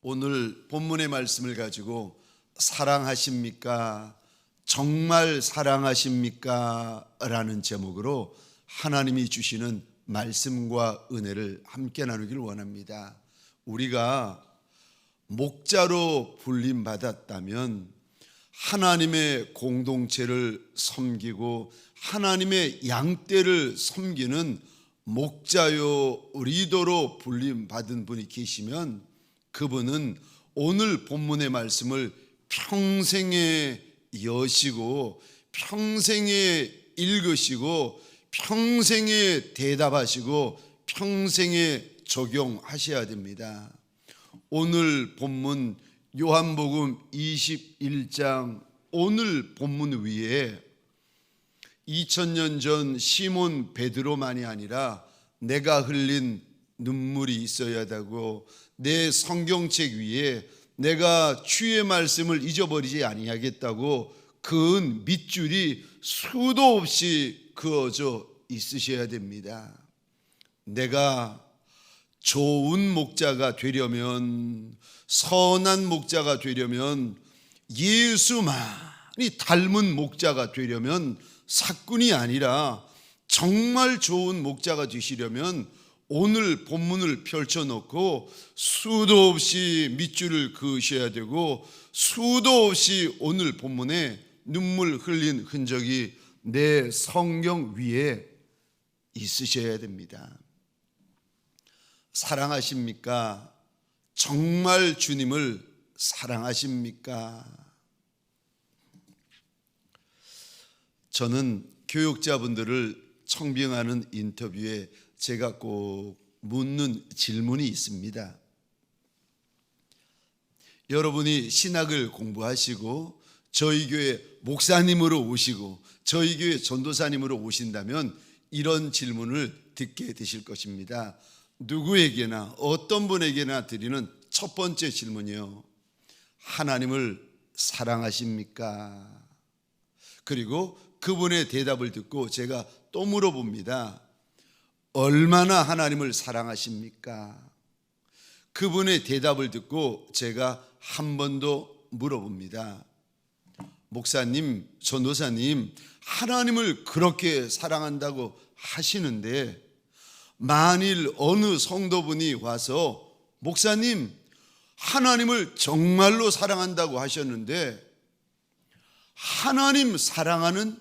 오늘 본문의 말씀을 가지고 사랑하십니까? 정말 사랑하십니까? 라는 제목으로 하나님이 주시는 말씀과 은혜를 함께 나누길 원합니다. 우리가 목자로 불림받았다면 하나님의 공동체를 섬기고 하나님의 양떼를 섬기는 목자요 리더로 불림받은 분이 계시면 그분은 오늘 본문의 말씀을 평생에 여시고 평생에 읽으시고 평생에 대답하시고 평생에 적용하셔야 됩니다. 오늘 본문 요한복음 21장 오늘 본문 위에 2000년 전 시몬 베드로만이 아니라 내가 흘린 눈물이 있어야 되고 내 성경책 위에 내가 주의 말씀을 잊어버리지 아니하겠다고 그은 밑줄이 수도 없이 그어져 있으셔야 됩니다. 내가 좋은 목자가 되려면, 선한 목자가 되려면, 예수만이 닮은 목자가 되려면 사꾼이 아니라 정말 좋은 목자가 되시려면 오늘 본문을 펼쳐놓고 수도 없이 밑줄을 그으셔야 되고 수도 없이 오늘 본문에 눈물 흘린 흔적이 내 성경 위에 있으셔야 됩니다. 사랑하십니까? 정말 주님을 사랑하십니까? 저는 교육자분들을 청빙하는 인터뷰에 제가 꼭 묻는 질문이 있습니다. 여러분이 신학을 공부하시고 저희 교회 목사님으로 오시고 저희 교회 전도사님으로 오신다면 이런 질문을 듣게 되실 것입니다. 누구에게나 어떤 분에게나 드리는 첫 번째 질문이요. 하나님을 사랑하십니까? 그리고 그분의 대답을 듣고 제가 또 물어봅니다. 얼마나 하나님을 사랑하십니까? 그분의 대답을 듣고 제가 한 번 더 물어봅니다. 목사님, 전도사님, 하나님을 그렇게 사랑한다고 하시는데 만일 어느 성도분이 와서 목사님, 하나님을 정말로 사랑한다고 하셨는데 하나님 사랑하는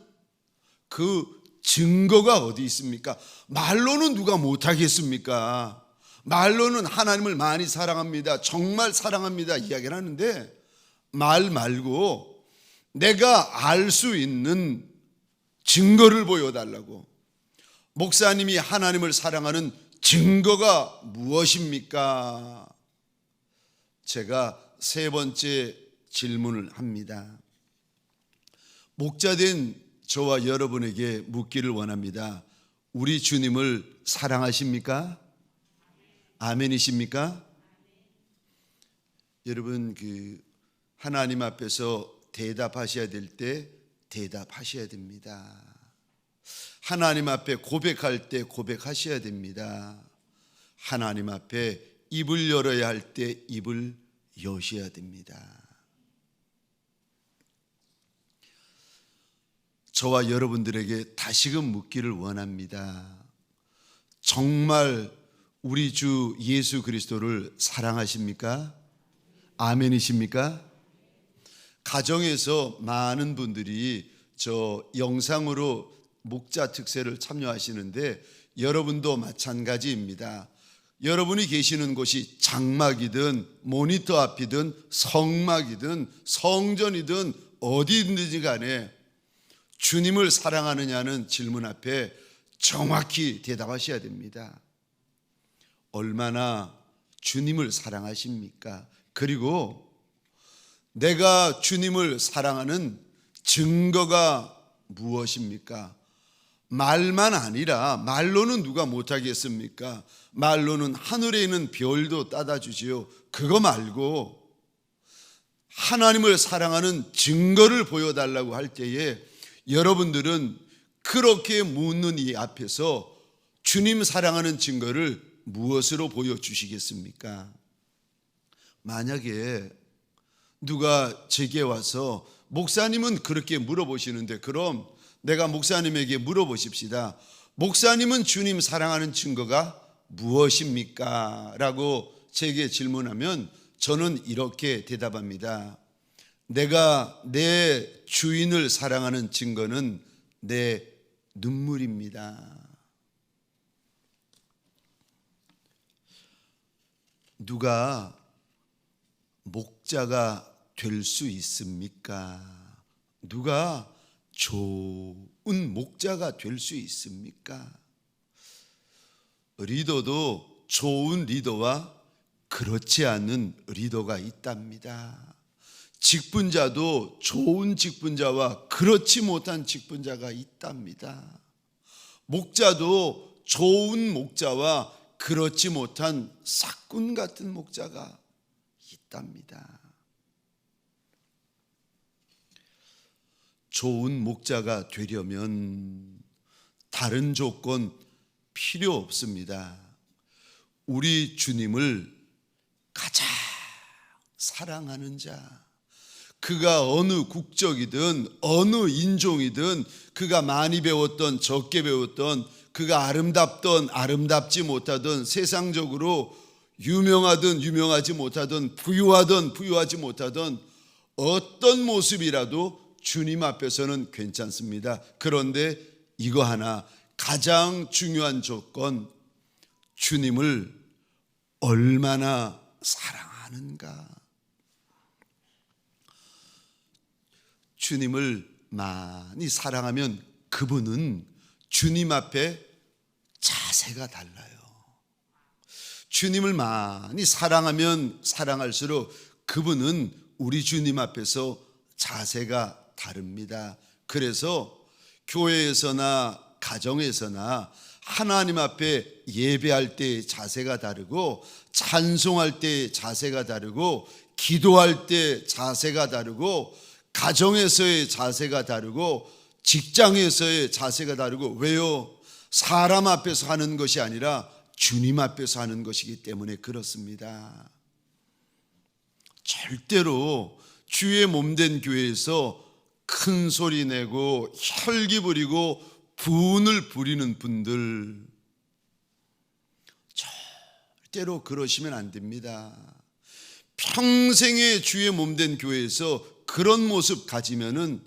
그 증거가 어디 있습니까? 말로는 누가 못하겠습니까? 말로는 하나님을 많이 사랑합니다, 정말 사랑합니다 이야기를 하는데 말 말고 내가 알 수 있는 증거를 보여달라고. 목사님이 하나님을 사랑하는 증거가 무엇입니까? 제가 세 번째 질문을 합니다. 목자된 저와 여러분에게 묻기를 원합니다. 우리 주님을 사랑하십니까? 아멘이십니까? 여러분, 하나님 앞에서 대답하셔야 될 때 대답하셔야 됩니다. 하나님 앞에 고백할 때 고백하셔야 됩니다. 하나님 앞에 입을 열어야 할 때 입을 여셔야 됩니다. 저와 여러분들에게 다시금 묻기를 원합니다. 정말 우리 주 예수 그리스도를 사랑하십니까? 아멘이십니까? 가정에서 많은 분들이 저 영상으로 목자 특세를 참여하시는데 여러분도 마찬가지입니다. 여러분이 계시는 곳이 장막이든 모니터 앞이든 성막이든 성전이든 어디든지 간에 주님을 사랑하느냐는 질문 앞에 정확히 대답하셔야 됩니다. 얼마나 주님을 사랑하십니까? 그리고 내가 주님을 사랑하는 증거가 무엇입니까? 말만 아니라 말로는 누가 못하겠습니까? 말로는 하늘에 있는 별도 따다 주지요. 그거 말고 하나님을 사랑하는 증거를 보여달라고 할 때에 여러분들은 그렇게 묻는 이 앞에서 주님 사랑하는 증거를 무엇으로 보여주시겠습니까? 만약에 누가 제게 와서 목사님은 그렇게 물어보시는데 그럼 내가 목사님에게 물어보십시다. 목사님은 주님 사랑하는 증거가 무엇입니까? 라고 제게 질문하면 저는 이렇게 대답합니다. 내가 내 주인을 사랑하는 증거는 내 눈물입니다. 누가 목자가 될 수 있습니까? 누가 좋은 목자가 될 수 있습니까? 리더도 좋은 리더와 그렇지 않은 리더가 있답니다. 직분자도 좋은 직분자와 그렇지 못한 직분자가 있답니다. 목자도 좋은 목자와 그렇지 못한 삭군 같은 목자가 있답니다. 좋은 목자가 되려면 다른 조건 필요 없습니다. 우리 주님을 가장 사랑하는 자, 그가 어느 국적이든 어느 인종이든 그가 많이 배웠던 적게 배웠던 그가 아름답던 아름답지 못하던 세상적으로 유명하든 유명하지 못하든 부유하든 부유하지 못하든 어떤 모습이라도 주님 앞에서는 괜찮습니다. 그런데 이거 하나 가장 중요한 조건, 주님을 얼마나 사랑하는가. 주님을 많이 사랑하면 그분은 주님 앞에 자세가 달라요. 주님을 많이 사랑하면 사랑할수록 그분은 우리 주님 앞에서 자세가 다릅니다. 그래서 교회에서나 가정에서나 하나님 앞에 예배할 때 자세가 다르고 찬송할 때 자세가 다르고 기도할 때 자세가 다르고 가정에서의 자세가 다르고 직장에서의 자세가 다르고 왜요? 사람 앞에서 하는 것이 아니라 주님 앞에서 하는 것이기 때문에 그렇습니다. 절대로 주의 몸된 교회에서 큰 소리 내고 혈기 부리고 분을 부리는 분들 절대로 그러시면 안 됩니다. 평생의 주의 몸된 교회에서 그런 모습 가지면은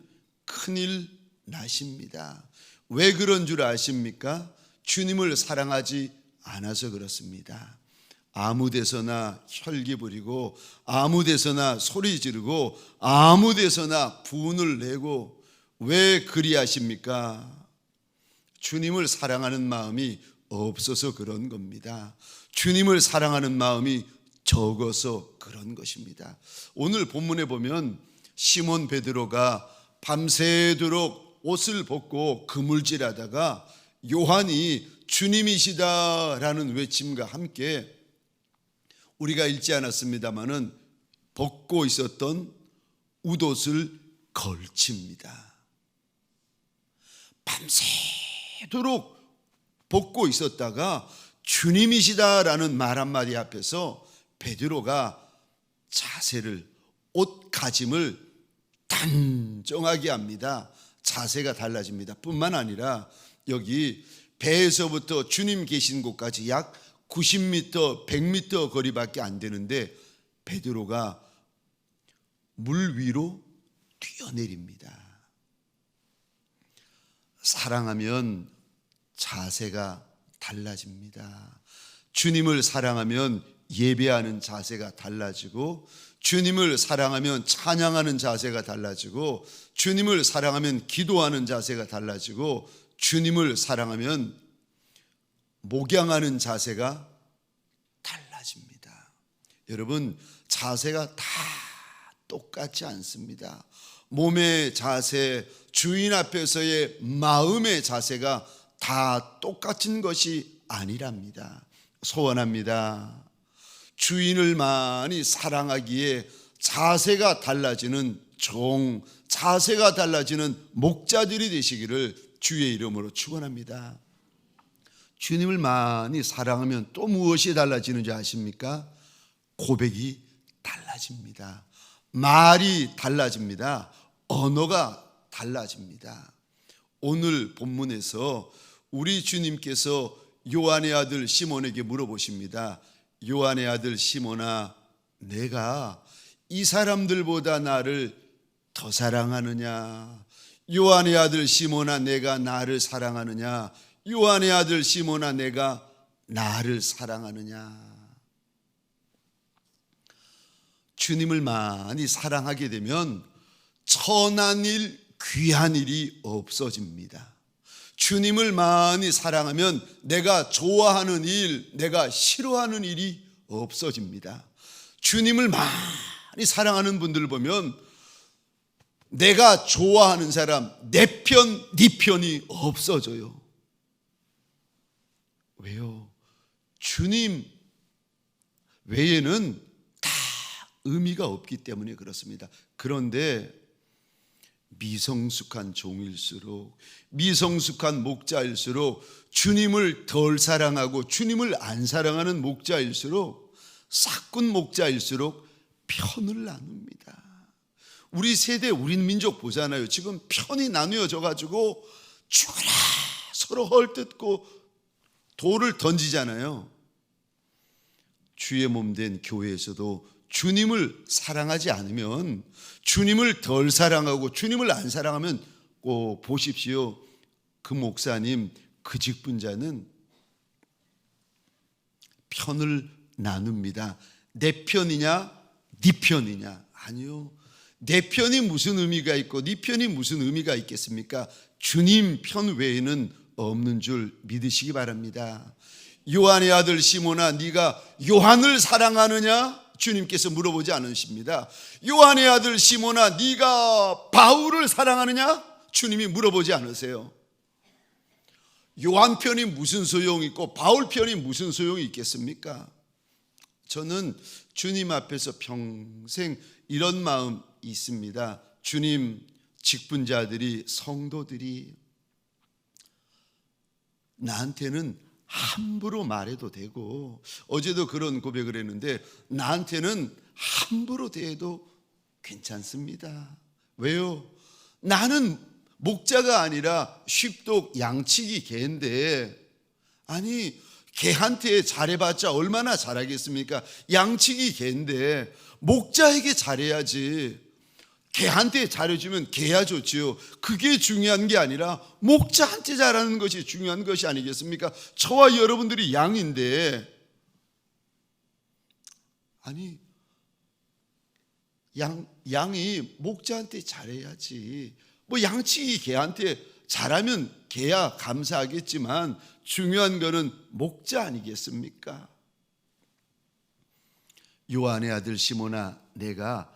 큰일 나십니다. 왜 그런 줄 아십니까? 주님을 사랑하지 않아서 그렇습니다. 아무 데서나 혈기 부리고 아무 데서나 소리 지르고 아무 데서나 분을 내고 왜 그리하십니까? 주님을 사랑하는 마음이 없어서 그런 겁니다. 주님을 사랑하는 마음이 적어서 그런 것입니다. 오늘 본문에 보면 시몬 베드로가 밤새도록 옷을 벗고 그물질하다가 요한이 주님이시다라는 외침과 함께 우리가 읽지 않았습니다마는 벗고 있었던 웃옷을 걸칩니다. 밤새도록 벗고 있었다가 주님이시다라는 말 한마디 앞에서 베드로가 자세를 옷가짐을 단정하게 합니다. 자세가 달라집니다. 뿐만 아니라 여기 배에서부터 주님 계신 곳까지 약 90m, 100m 거리밖에 안 되는데 베드로가 물 위로 뛰어내립니다. 사랑하면 자세가 달라집니다. 주님을 사랑하면 예배하는 자세가 달라지고 주님을 사랑하면 찬양하는 자세가 달라지고 주님을 사랑하면 기도하는 자세가 달라지고 주님을 사랑하면 목양하는 자세가 달라집니다. 여러분, 자세가 다 똑같지 않습니다. 몸의 자세, 주인 앞에서의 마음의 자세가 다 똑같은 것이 아니랍니다. 소원합니다. 주인을 많이 사랑하기에 자세가 달라지는 종, 자세가 달라지는 목자들이 되시기를 주의 이름으로 축원합니다. 주님을 많이 사랑하면 또 무엇이 달라지는지 아십니까? 고백이 달라집니다. 달라집니다. 말이 달라집니다. 언어가 달라집니다. 오늘 본문에서 우리 주님께서 요한의 아들 시몬에게 물어보십니다. 요한의 아들 시몬아, 내가 이 사람들보다 나를 더 사랑하느냐? 요한의 아들 시몬아, 내가 나를 사랑하느냐? 요한의 아들 시몬아, 내가 나를 사랑하느냐? 주님을 많이 사랑하게 되면 천한 일, 귀한 일이 없어집니다. 주님을 많이 사랑하면 내가 좋아하는 일, 내가 싫어하는 일이 없어집니다. 주님을 많이 사랑하는 분들 보면 내가 좋아하는 사람, 내 편, 네 편이 없어져요. 왜요? 주님 외에는 다 의미가 없기 때문에 그렇습니다. 그런데 미성숙한 종일수록, 미성숙한 목자일수록, 주님을 덜 사랑하고 주님을 안 사랑하는 목자일수록, 싹군 목자일수록 편을 나눕니다. 우리 세대, 우리 민족 보잖아요. 지금 편이 나누어져 가지고 죽어라 서로 헐뜯고 돌을 던지잖아요. 주의 몸 된 교회에서도 주님을 사랑하지 않으면, 주님을 덜 사랑하고 주님을 안 사랑하면 꼭 보십시오. 그 목사님, 그 직분자는 편을 나눕니다. 내 편이냐 네 편이냐? 아니요. 내 편이 무슨 의미가 있고 네 편이 무슨 의미가 있겠습니까? 주님 편 외에는 없는 줄 믿으시기 바랍니다. 요한의 아들 시몬아, 네가 요한을 사랑하느냐? 주님께서 물어보지 않으십니다. 요한의 아들 시몬아, 네가 바울을 사랑하느냐? 주님이 물어보지 않으세요. 요한 편이 무슨 소용이 있고 바울 편이 무슨 소용이 있겠습니까? 저는 주님 앞에서 평생 이런 마음 있습니다. 주님, 직분자들이, 성도들이 나한테는 함부로 말해도 되고, 어제도 그런 고백을 했는데 나한테는 함부로 대해도 괜찮습니다. 왜요? 나는 목자가 아니라 쉽독 양치기 개인데, 아니 개한테 잘해봤자 얼마나 잘하겠습니까? 양치기 개인데 목자에게 잘해야지. 개한테 잘해주면 개야 좋지요. 그게 중요한 게 아니라 목자한테 잘하는 것이 중요한 것이 아니겠습니까? 저와 여러분들이 양인데, 아니 양이 목자한테 잘해야지. 뭐 양치기 개한테 잘하면 개야 감사하겠지만 중요한 거는 목자 아니겠습니까? 요한의 아들 시몬아, 내가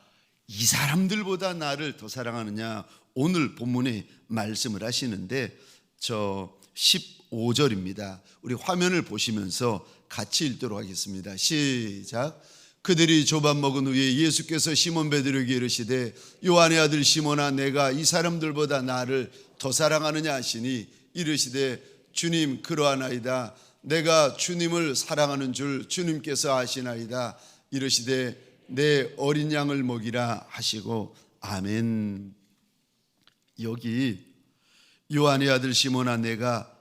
이 사람들보다 나를 더 사랑하느냐? 오늘 본문에 말씀을 하시는데 저 15절입니다. 우리 화면을 보시면서 같이 읽도록 하겠습니다. 시작. 그들이 조밥 먹은 후에 예수께서 시몬 베드로에게 이르시되 요한의 아들 시몬아, 내가 이 사람들보다 나를 더 사랑하느냐 하시니 이르시되 주님, 그러하나이다. 내가 주님을 사랑하는 줄 주님께서 아시나이다. 이르시되 내 어린 양을 먹이라 하시고 아멘. 여기 요한의 아들 시몬아, 내가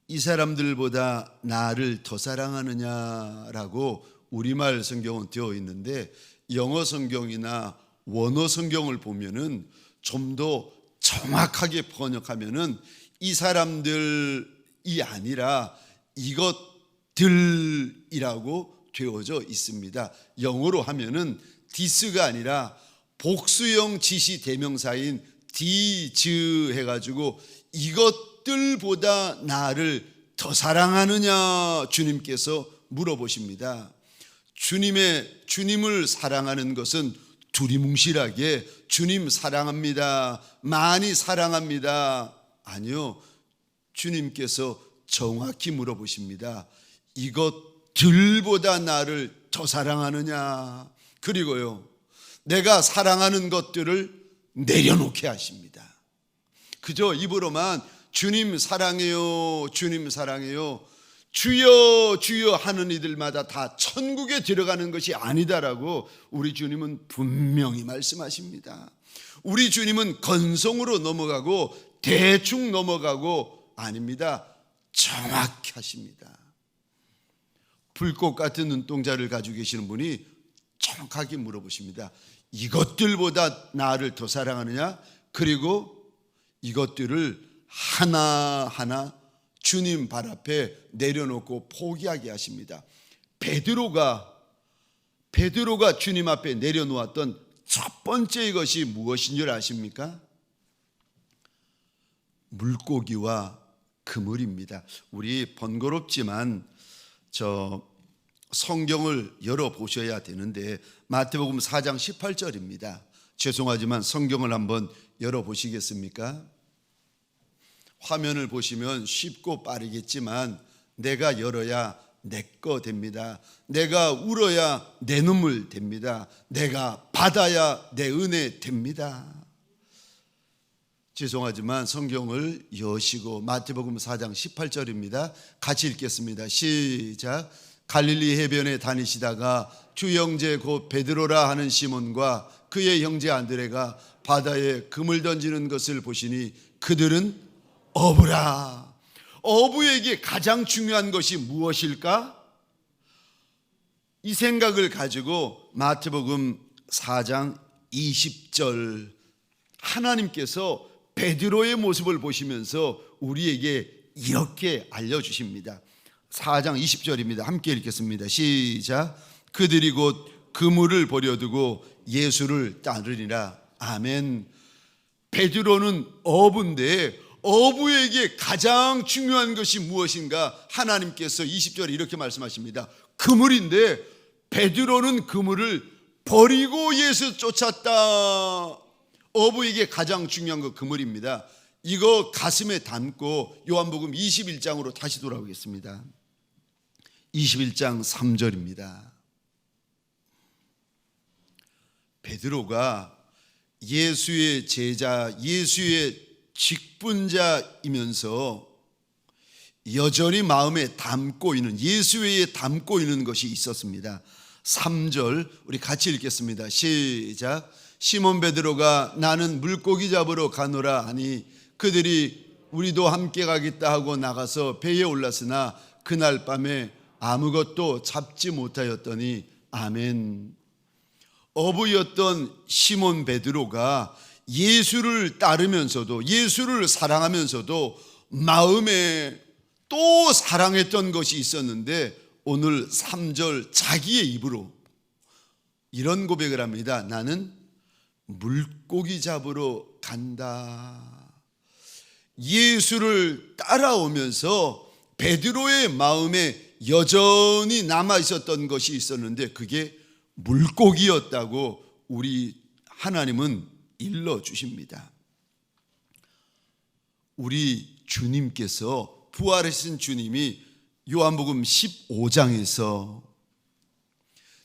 이 사람들보다 나를 더 사랑하느냐라고 우리말 성경은 되어 있는데, 영어 성경이나 원어 성경을 보면은 좀 더 정확하게 번역하면은 이 사람들이 아니라 이것들이라고 되어져 있습니다. 영어로 하면은 this가 아니라 복수형 지시 대명사인 these 해가지고 이것들보다 나를 더 사랑하느냐 주님께서 물어보십니다. 주님을 사랑하는 것은 두리뭉실하게 주님 사랑합니다, 많이 사랑합니다, 아니요. 주님께서 정확히 물어보십니다. 이것들보다 나를 더 사랑하느냐? 그리고요, 내가 사랑하는 것들을 내려놓게 하십니다. 그저 입으로만 주님 사랑해요, 주님 사랑해요, 주여 주여 하는 이들마다 다 천국에 들어가는 것이 아니다라고 우리 주님은 분명히 말씀하십니다. 우리 주님은 건성으로 넘어가고 대충 넘어가고 아닙니다. 정확히 하십니다. 불꽃 같은 눈동자를 가지고 계시는 분이 정확하게 물어보십니다. 이것들보다 나를 더 사랑하느냐? 그리고 이것들을 하나하나 주님 발 앞에 내려놓고 포기하게 하십니다. 베드로가 주님 앞에 내려놓았던 첫 번째 것이 무엇인 줄 아십니까? 물고기와 그물입니다. 우리 번거롭지만 성경을 열어보셔야 되는데 마태복음 4장 18절입니다. 죄송하지만 성경을 한번 열어보시겠습니까? 화면을 보시면 쉽고 빠르겠지만 내가 열어야 내 거 됩니다. 내가 울어야 내 눈물 됩니다. 내가 받아야 내 은혜 됩니다. 죄송하지만 성경을 여시고 마태복음 4장 18절입니다. 같이 읽겠습니다. 시작. 갈릴리 해변에 다니시다가 주 형제 곧 베드로라 하는 시몬과 그의 형제 안드레가 바다에 금을 던지는 것을 보시니 그들은 어부라. 어부에게 가장 중요한 것이 무엇일까? 이 생각을 가지고 마태복음 4장 20절 하나님께서 베드로의 모습을 보시면서 우리에게 이렇게 알려주십니다. 4장 20절입니다. 함께 읽겠습니다. 시작. 그들이 곧 그물을 버려두고 예수를 따르니라. 아멘. 베드로는 어부인데 어부에게 가장 중요한 것이 무엇인가? 하나님께서 20절에 이렇게 말씀하십니다. 그물인데 베드로는 그물을 버리고 예수 쫓았다. 어부에게 가장 중요한 거 그물입니다. 이거 가슴에 담고 요한복음 21장으로 다시 돌아오겠습니다. 21장 3절입니다. 베드로가 예수의 제자, 예수의 직분자이면서 여전히 마음에 담고 있는, 예수 외에 담고 있는 것이 있었습니다. 3절 우리 같이 읽겠습니다. 시작. 시몬 베드로가 나는 물고기 잡으러 가노라 하니 그들이 우리도 함께 가겠다 하고 나가서 배에 올랐으나 그날 밤에 아무것도 잡지 못하였더니 아멘. 어부였던 시몬 베드로가 예수를 따르면서도 예수를 사랑하면서도 마음에 또 사랑했던 것이 있었는데 오늘 3절 자기의 입으로 이런 고백을 합니다. 나는 물고기 잡으러 간다. 예수를 따라오면서 베드로의 마음에 여전히 남아 있었던 것이 있었는데 그게 물고기였다고 우리 하나님은 일러주십니다. 우리 주님께서 부활하신 주님이 요한복음 15장에서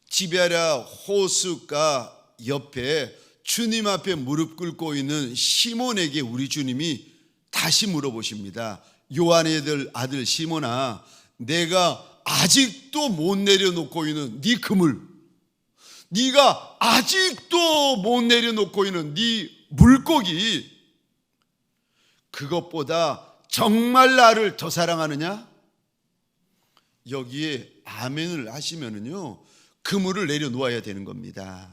지베랴 호숫가 옆에 주님 앞에 무릎 꿇고 있는 시몬에게 우리 주님이 다시 물어보십니다. 요한의 아들 시몬아, 내가 아직도 못 내려놓고 있는 네 그물, 네가 아직도 못 내려놓고 있는 네 물고기, 그것보다 정말 나를 더 사랑하느냐? 여기에 아멘을 하시면은요 그물을 내려놓아야 되는 겁니다.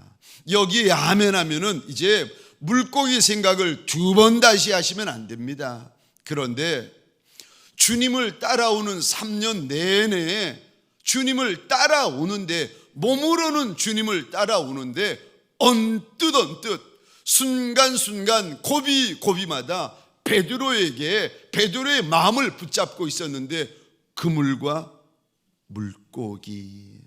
여기에 아멘 하면은 이제 물고기 생각을 두 번 다시 하시면 안 됩니다. 그런데 주님을 따라오는 3년 내내 주님을 따라오는데, 몸으로는 주님을 따라오는데 언뜻 순간순간 고비마다 베드로의 마음을 붙잡고 있었는데 그물과 물고기,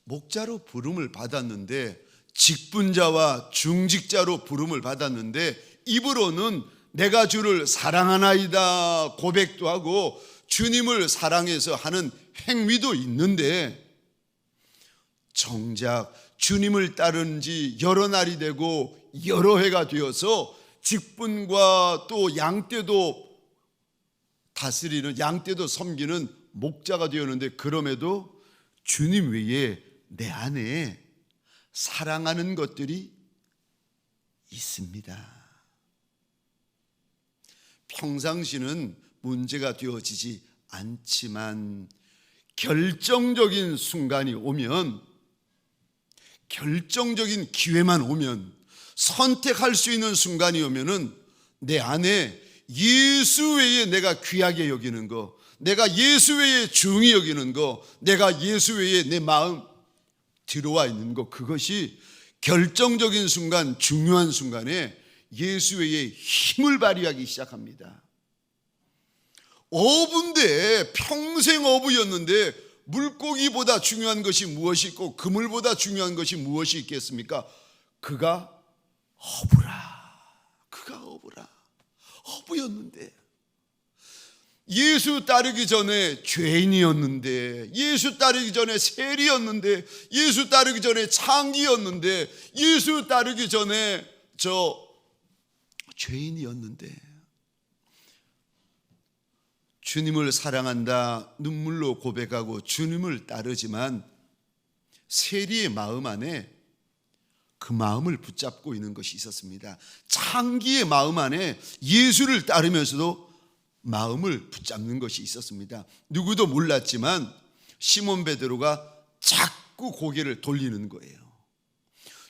목자로 부름을 받았는데, 직분자와 중직자로 부름을 받았는데 입으로는 내가 주를 사랑하나이다 고백도 하고 주님을 사랑해서 하는 행위도 있는데, 정작 주님을 따른 지 여러 날이 되고 여러 해가 되어서 직분과 또 양떼도 다스리는 양떼도 섬기는 목자가 되었는데 그럼에도 주님 외에 내 안에 사랑하는 것들이 있습니다. 평상시는 문제가 되어지지 않지만 결정적인 순간이 오면, 결정적인 기회만 오면, 선택할 수 있는 순간이 오면은 내 안에 예수 외에 내가 귀하게 여기는 거, 내가 예수 외에 중히 여기는 거, 내가 예수 외에 내 마음 들어와 있는 거, 그것이 결정적인 순간, 중요한 순간에 예수 외에 힘을 발휘하기 시작합니다. 어부인데, 평생 어부였는데 물고기보다 중요한 것이 무엇이 있고 그물보다 중요한 것이 무엇이 있겠습니까? 그가 어부라. 어부였는데, 예수 따르기 전에 죄인이었는데, 예수 따르기 전에 세리였는데, 예수 따르기 전에 창기였는데, 예수 따르기 전에 죄인이었는데, 주님을 사랑한다 눈물로 고백하고 주님을 따르지만 세리의 마음 안에 그 마음을 붙잡고 있는 것이 있었습니다. 창기의 마음 안에 예수를 따르면서도 마음을 붙잡는 것이 있었습니다. 누구도 몰랐지만 시몬 베드로가 자꾸 고개를 돌리는 거예요.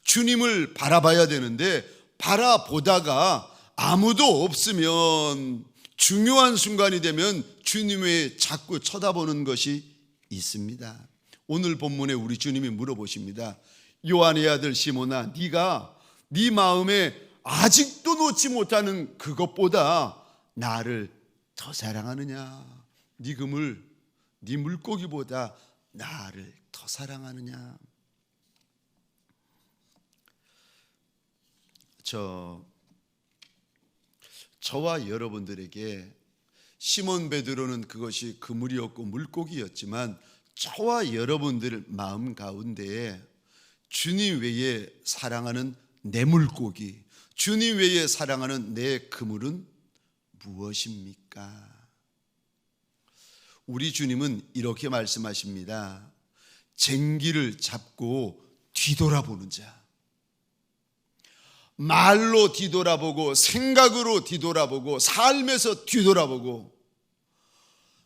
주님을 바라봐야 되는데 바라보다가 아무도 없으면, 중요한 순간이 되면 주님의 자꾸 쳐다보는 것이 있습니다. 오늘 본문에 우리 주님이 물어보십니다. 요한의 아들 시몬아, 네가 네 마음에 아직도 놓지 못하는 그것보다 나를 더 사랑하느냐? 네 그물, 네 물고기보다 나를 더 사랑하느냐? 저와 여러분들에게 시몬 베드로는 그것이 그물이었고 물고기였지만 저와 여러분들 마음 가운데에 주님 외에 사랑하는 내 물고기, 주님 외에 사랑하는 내 그물은 무엇입니까? 우리 주님은 이렇게 말씀하십니다. 쟁기를 잡고 뒤돌아보는 자, 말로 뒤돌아보고 생각으로 뒤돌아보고 삶에서 뒤돌아보고,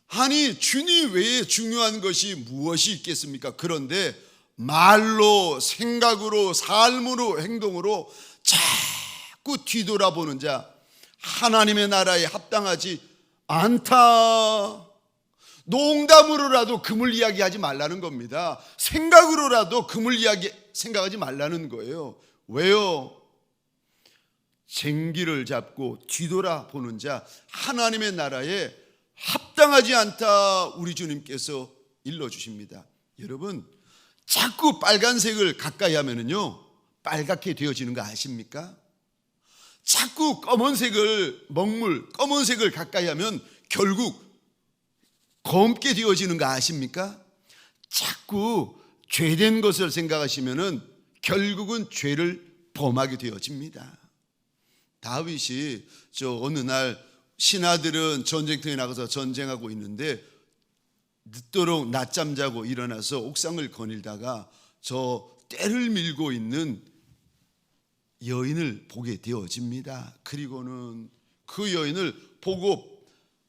아니 주님 외에 중요한 것이 무엇이 있겠습니까? 그런데 말로 생각으로 삶으로 행동으로 자꾸 뒤돌아보는 자, 하나님의 나라에 합당하지 않다. 농담으로라도 그물 이야기하지 말라는 겁니다. 생각으로라도 그물 이야기 생각하지 말라는 거예요. 왜요? 쟁기를 잡고 뒤돌아보는 자, 하나님의 나라에 합당하지 않다 우리 주님께서 일러주십니다. 여러분, 자꾸 빨간색을 가까이 하면은요 빨갛게 되어지는 거 아십니까? 자꾸 검은색을, 먹물 검은색을 가까이 하면 결국 검게 되어지는 거 아십니까? 자꾸 죄된 것을 생각하시면은 결국은 죄를 범하게 되어집니다. 다윗이 어느 날 신하들은 전쟁터에 나가서 전쟁하고 있는데 늦도록 낮잠 자고 일어나서 옥상을 거닐다가 떼를 밀고 있는 여인을 보게 되어집니다. 그리고는 그 여인을 보고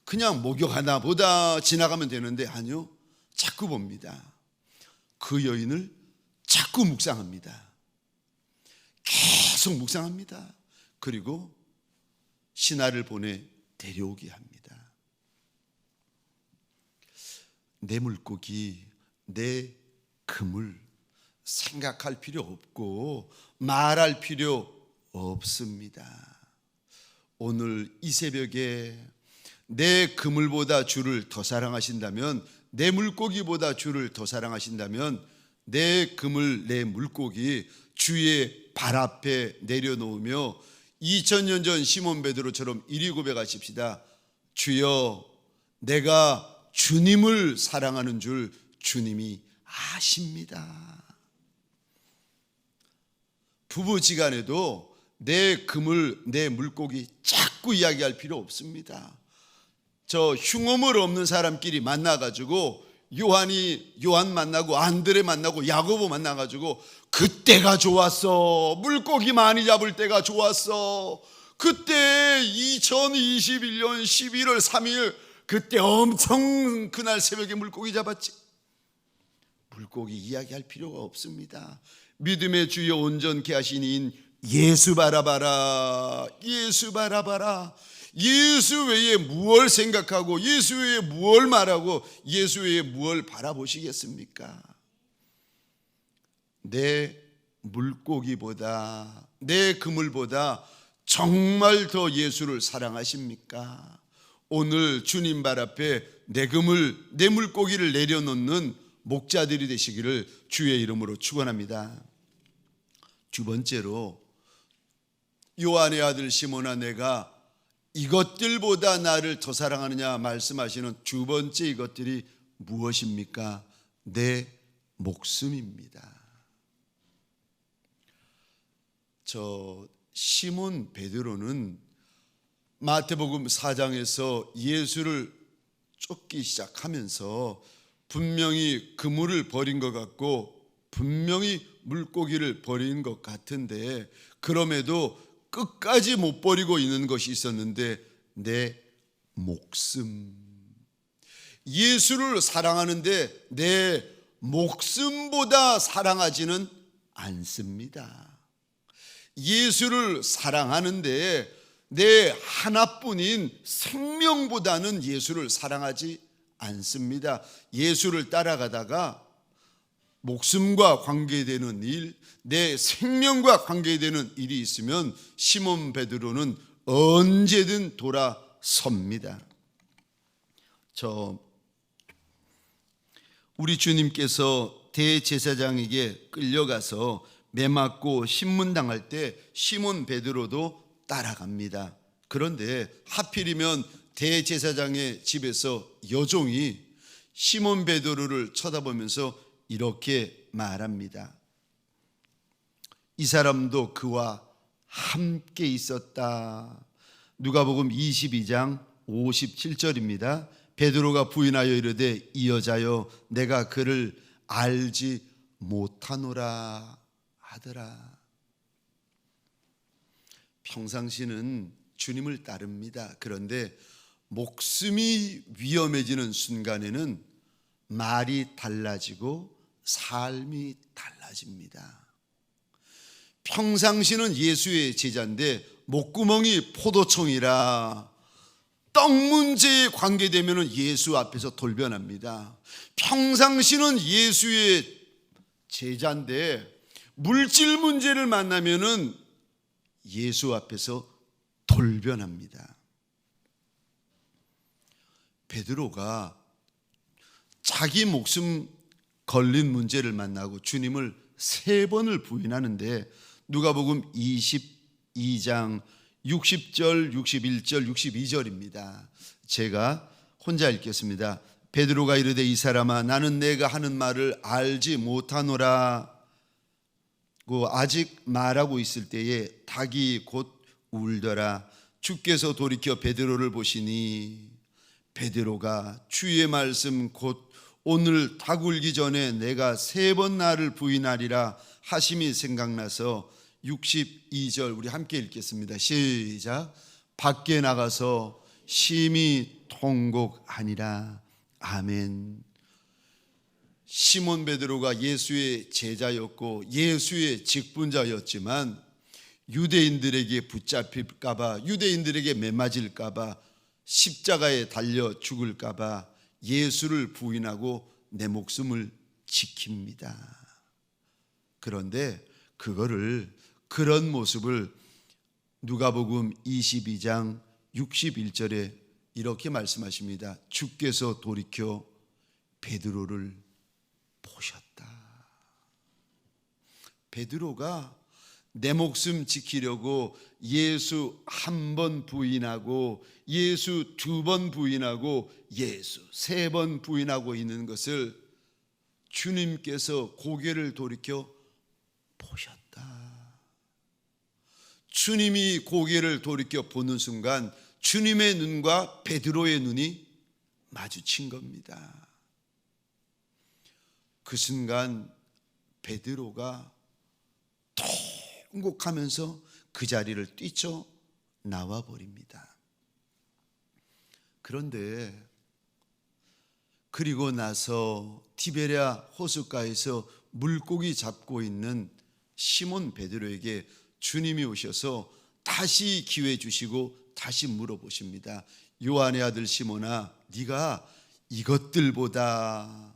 그냥 목욕하나 보다 지나가면 되는데 아니요, 자꾸 봅니다. 그 여인을 자꾸 묵상합니다. 계속 묵상합니다. 그리고 신하를 보내 데려오게 합니다. 내 물고기, 내 그물 생각할 필요 없고 말할 필요 없습니다. 오늘 이 새벽에 내 그물보다 주를 더 사랑하신다면, 내 물고기보다 주를 더 사랑하신다면 내 그물, 내 물고기 주의 발 앞에 내려놓으며 2000년 전 시몬 베드로처럼 이리 고백하십시다. 주여, 내가 주님을 사랑하는 줄 주님이 아십니다. 부부지간에도 내 그물, 내 물고기 자꾸 이야기할 필요 없습니다. 저 흉어물 없는 사람끼리 만나가지고 요한 만나고 안드레 만나고 야고보 만나가지고 그때가 좋았어. 물고기 많이 잡을 때가 좋았어. 그때 2021년 11월 3일 그때 엄청 그날 새벽에 물고기 잡았지. 물고기 이야기할 필요가 없습니다. 믿음의 주여 온전케 하신 이인 예수 바라봐라. 예수 바라봐라. 예수 외에 무엇을 생각하고 예수 외에 무엇을 말하고 예수 외에 무엇을 바라보시겠습니까? 내 물고기보다 내 그물보다 정말 더 예수를 사랑하십니까? 오늘 주님 발 앞에 내 그물 내 물고기를 내려놓는 목자들이 되시기를 주의 이름으로 축원합니다. 두 번째로 요한의 아들 시몬아 내가 이것들보다 나를 더 사랑하느냐 말씀하시는 두 번째 이것들이 무엇입니까? 내 목숨입니다. 저 시몬 베드로는 마태복음 4장에서 예수를 쫓기 시작하면서 분명히 그물을 버린 것 같고 분명히 물고기를 버린 것 같은데 그럼에도 끝까지 못 버리고 있는 것이 있었는데 내 목숨. 예수를 사랑하는데 내 목숨보다 사랑하지는 않습니다. 예수를 사랑하는데 내 하나뿐인 생명보다는 예수를 사랑하지 않습니다. 예수를 따라가다가 목숨과 관계되는 일, 내 생명과 관계되는 일이 있으면 시몬 베드로는 언제든 돌아섭니다. 우리 주님께서 대제사장에게 끌려가서 매맞고 신문당할 때 시몬 베드로도 따라갑니다. 그런데 하필이면 대제사장의 집에서 여종이 시몬 베드로를 쳐다보면서 이렇게 말합니다. 이 사람도 그와 함께 있었다. 누가복음 22장 57절입니다. 베드로가 부인하여 이르되 이 여자여 내가 그를 알지 못하노라 하더라. 평상시는 주님을 따릅니다. 그런데 목숨이 위험해지는 순간에는 말이 달라지고 삶이 달라집니다. 평상시는 예수의 제자인데 목구멍이 포도청이라 떡 문제에 관계되면 예수 앞에서 돌변합니다. 평상시는 예수의 제자인데 물질 문제를 만나면은 예수 앞에서 돌변합니다. 베드로가 자기 목숨 걸린 문제를 만나고 주님을 3번을 부인하는데 누가복음 22장 60절, 61절, 62절입니다. 제가 혼자 읽겠습니다. 베드로가 이르되 이 사람아 나는 내가 하는 말을 알지 못하노라. 아직 말하고 있을 때에 닭이 곧 울더라. 주께서 돌이켜 베드로를 보시니 베드로가 주의 말씀 곧 오늘 닭 울기 전에 내가 3번 나를 부인하리라 하심이 생각나서 62절 우리 함께 읽겠습니다. 시작. 밖에 나가서 심히 통곡하니라. 아멘. 시몬 베드로가 예수의 제자였고 예수의 직분자였지만 유대인들에게 붙잡힐까봐 유대인들에게 매맞을까봐 십자가에 달려 죽을까봐 예수를 부인하고 내 목숨을 지킵니다. 그런데 그런 모습을 누가복음 22장 61절에 이렇게 말씀하십니다. 주께서 돌이켜 베드로를 보셨다. 베드로가 내 목숨 지키려고 예수 1번 부인하고 예수 2번 부인하고 예수 3번 부인하고 있는 것을 주님께서 고개를 돌이켜 보셨다. 주님이 고개를 돌이켜 보는 순간 주님의 눈과 베드로의 눈이 마주친 겁니다. 그 순간 베드로가 통곡하면서 그 자리를 뛰쳐 나와 버립니다. 그런데 그리고 나서 티베랴 호숫가에서 물고기 잡고 있는 시몬 베드로에게 주님이 오셔서 다시 기회 주시고 다시 물어보십니다. 요한의 아들 시몬아, 네가 이것들보다,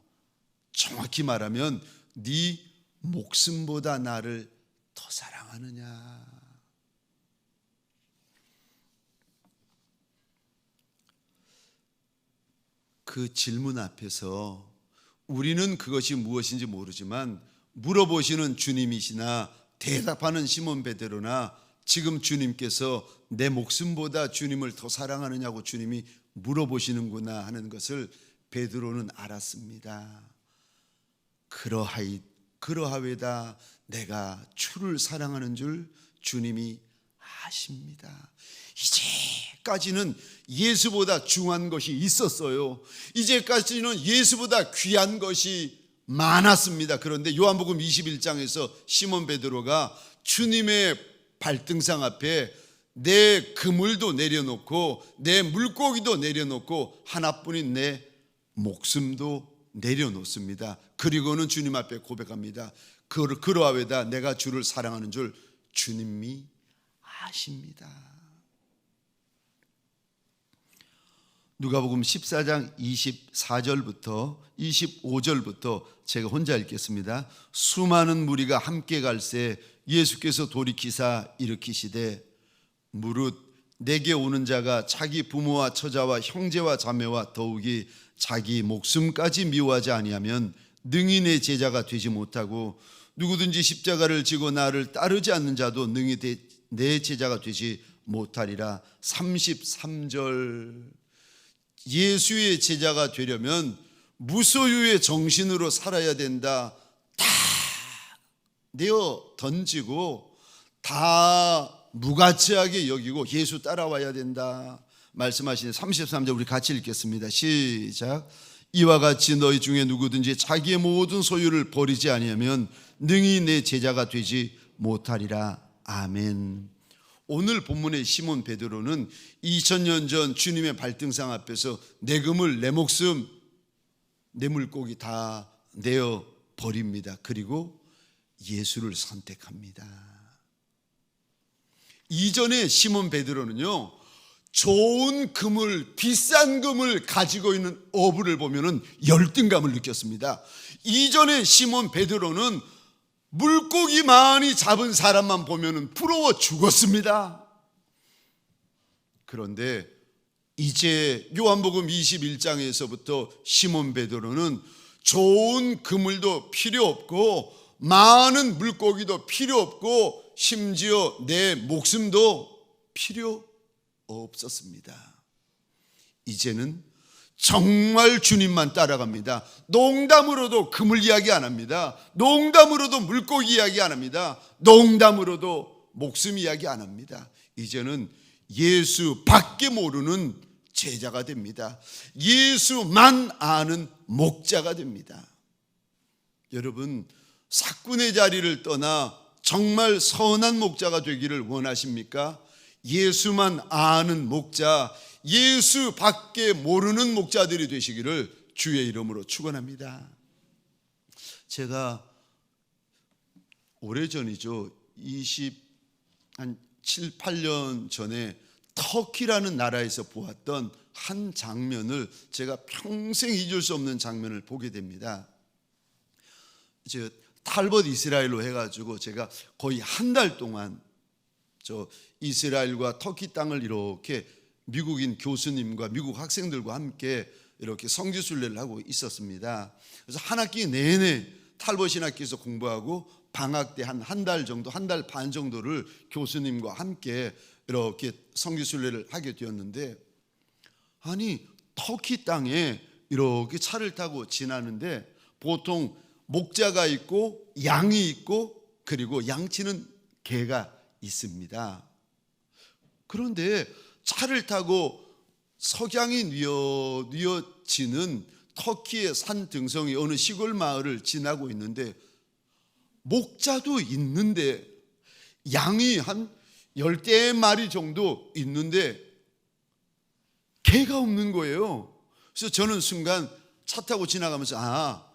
정확히 말하면 네 목숨보다 나를 더 사랑하느냐? 그 질문 앞에서 우리는 그것이 무엇인지 모르지만 물어보시는 주님이시나 대답하는 시몬 베드로나 지금 주님께서 내 목숨보다 주님을 더 사랑하느냐고 주님이 물어보시는구나 하는 것을 베드로는 알았습니다. 그러하외다 내가 주를 사랑하는 줄 주님이 아십니다. 이제까지는 예수보다 중요한 것이 있었어요. 이제까지는 예수보다 귀한 것이 많았습니다. 그런데 요한복음 21장에서 시몬 베드로가 주님의 발등상 앞에 내 그물도 내려놓고 내 물고기도 내려놓고 하나뿐인 내 목숨도 내려놓습니다. 그리고는 주님 앞에 고백합니다. 그러하외다 내가 주를 사랑하는 줄 주님이 아십니다. 누가복음 14장 24절부터 25절부터 제가 혼자 읽겠습니다. 수많은 무리가 함께 갈새 예수께서 돌이키사 일으키시되 무릇 내게 오는 자가 자기 부모와 처자와 형제와 자매와 더욱이 자기 목숨까지 미워하지 아니하면 능히 내 제자가 되지 못하고 누구든지 십자가를 지고 나를 따르지 않는 자도 능히 내 제자가 되지 못하리라. 33절, 예수의 제자가 되려면 무소유의 정신으로 살아야 된다. 다 내어 던지고 다 무가치하게 여기고 예수 따라와야 된다 말씀하시는 33절 우리 같이 읽겠습니다. 시작. 이와 같이 너희 중에 누구든지 자기의 모든 소유를 버리지 아니하면 능히 내 제자가 되지 못하리라. 아멘. 오늘 본문의 시몬 베드로는 2000년 전 주님의 발등상 앞에서 내 그물, 내 목숨, 내 물고기 다 내어 버립니다. 그리고 예수를 선택합니다. 이전에 시몬 베드로는요, 좋은 그물, 비싼 그물 가지고 있는 어부를 보면은 열등감을 느꼈습니다. 이전에 시몬 베드로는 물고기 많이 잡은 사람만 보면은 부러워 죽었습니다. 그런데 이제 요한복음 21장에서부터 시몬 베드로는 좋은 그물도 필요 없고 많은 물고기도 필요 없고 심지어 내 목숨도 필요 없었습니다. 이제는 정말 주님만 따라갑니다. 농담으로도 그물 이야기 안 합니다. 농담으로도 물고기 이야기 안 합니다. 농담으로도 목숨 이야기 안 합니다. 이제는 예수밖에 모르는 제자가 됩니다. 예수만 아는 목자가 됩니다. 여러분, 사꾼의 자리를 떠나 정말 선한 목자가 되기를 원하십니까? 예수만 아는 목자, 예수밖에 모르는 목자들이 되시기를 주의 이름으로 축원합니다. 제가 오래전이죠. 7, 8년 전에 터키라는 나라에서 보았던 한 장면을 제가 평생 잊을 수 없는 장면을 보게 됩니다. 이제 탈벗 이스라엘로 해가지고 제가 거의 한 달 동안 저 이스라엘과 터키 땅을 이렇게 미국인 교수님과 미국 학생들과 함께 이렇게 성지순례를 하고 있었습니다. 그래서 한 학기 내내 탈벗 학기에서 공부하고 방학 때 한 달 정도, 한 달 반 정도를 교수님과 함께 이렇게 성지순례를 하게 되었는데, 아니 터키 땅에 이렇게 차를 타고 지나는데 보통 목자가 있고 양이 있고 그리고 양치는 개가 있습니다. 그런데 차를 타고 석양이 뉘어지는 터키의 산 등성이 어느 시골 마을을 지나고 있는데 목자도 있는데 양이 한 10마리 정도 있는데 개가 없는 거예요. 그래서 저는 순간 차 타고 지나가면서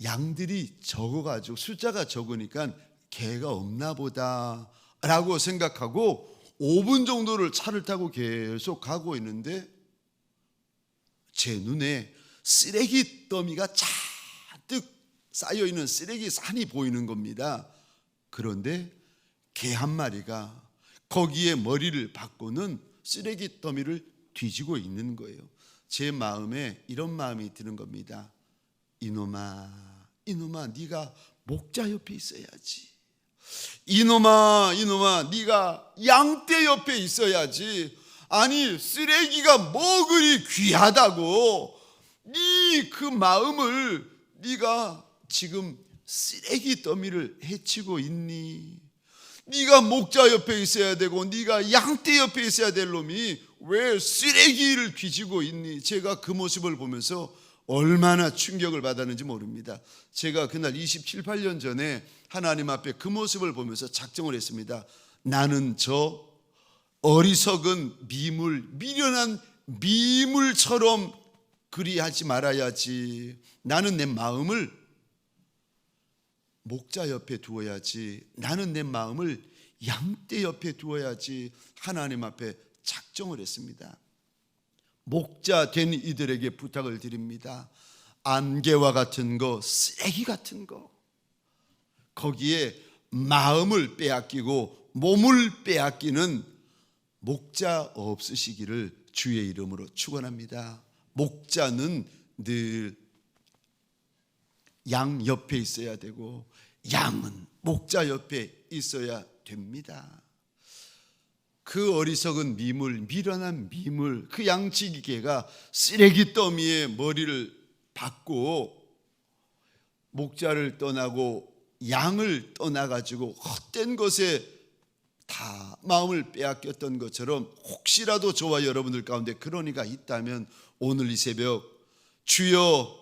양들이 적어가지고 숫자가 적으니까 개가 없나 보다 라고 생각하고 5분 정도를 차를 타고 계속 가고 있는데 제 눈에 쓰레기 더미가 잔뜩 쌓여있는 쓰레기 산이 보이는 겁니다. 그런데 개 한 마리가 거기에 머리를 박고는 쓰레기 더미를 뒤지고 있는 거예요. 제 마음에 이런 마음이 드는 겁니다. 이놈아 네가 목자 옆에 있어야지. 이놈아 네가 양떼 옆에 있어야지. 아니 쓰레기가 뭐 그리 귀하다고 네 그 마음을 네가 지금 쓰레기 더미를 해치고 있니? 네가 목자 옆에 있어야 되고 네가 양떼 옆에 있어야 될 놈이 왜 쓰레기를 뒤지고 있니? 제가 그 모습을 보면서 얼마나 충격을 받았는지 모릅니다. 제가 그날 27, 8년 전에 하나님 앞에 그 모습을 보면서 작정을 했습니다. 나는 저 어리석은 미련한 미물처럼 그리하지 말아야지. 나는 내 마음을 목자 옆에 두어야지. 나는 내 마음을 양떼 옆에 두어야지. 하나님 앞에 작정을 했습니다. 목자 된 이들에게 부탁을 드립니다. 안개와 같은 거, 쓰레기 같은 거, 거기에 마음을 빼앗기고 몸을 빼앗기는 목자 없으시기를 주의 이름으로 축원합니다. 목자는 늘 양 옆에 있어야 되고 양은 목자 옆에 있어야 됩니다. 그 어리석은 미련한 미물, 그 양치기개가 쓰레기 더미에 머리를 박고 목자를 떠나고 양을 떠나가지고 헛된 것에 다 마음을 빼앗겼던 것처럼 혹시라도 저와 여러분들 가운데 그런 이가 있다면 오늘 이 새벽 주여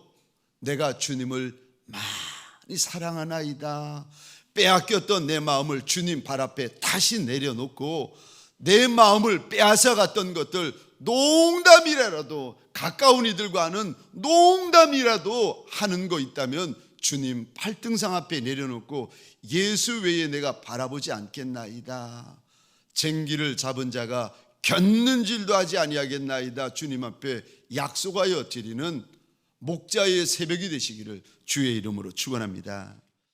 내가 주님을 많이 사랑하나이다. 빼앗겼던 내 마음을 주님 발 앞에 다시 내려놓고 내 마음을 빼앗아갔던 것들 농담이라도 가까운 이들과는 농담이라도 하는 거 있다면 주님 팔등상 앞에 내려놓고 예수 외에 내가 바라보지 않겠나이다. 쟁기를 잡은 자가 곁는질도 하지 아니하겠나이다. 주님 앞에 약속하여 드리는 목자의 새벽이 되시기를 주의 이름으로 축원합니다.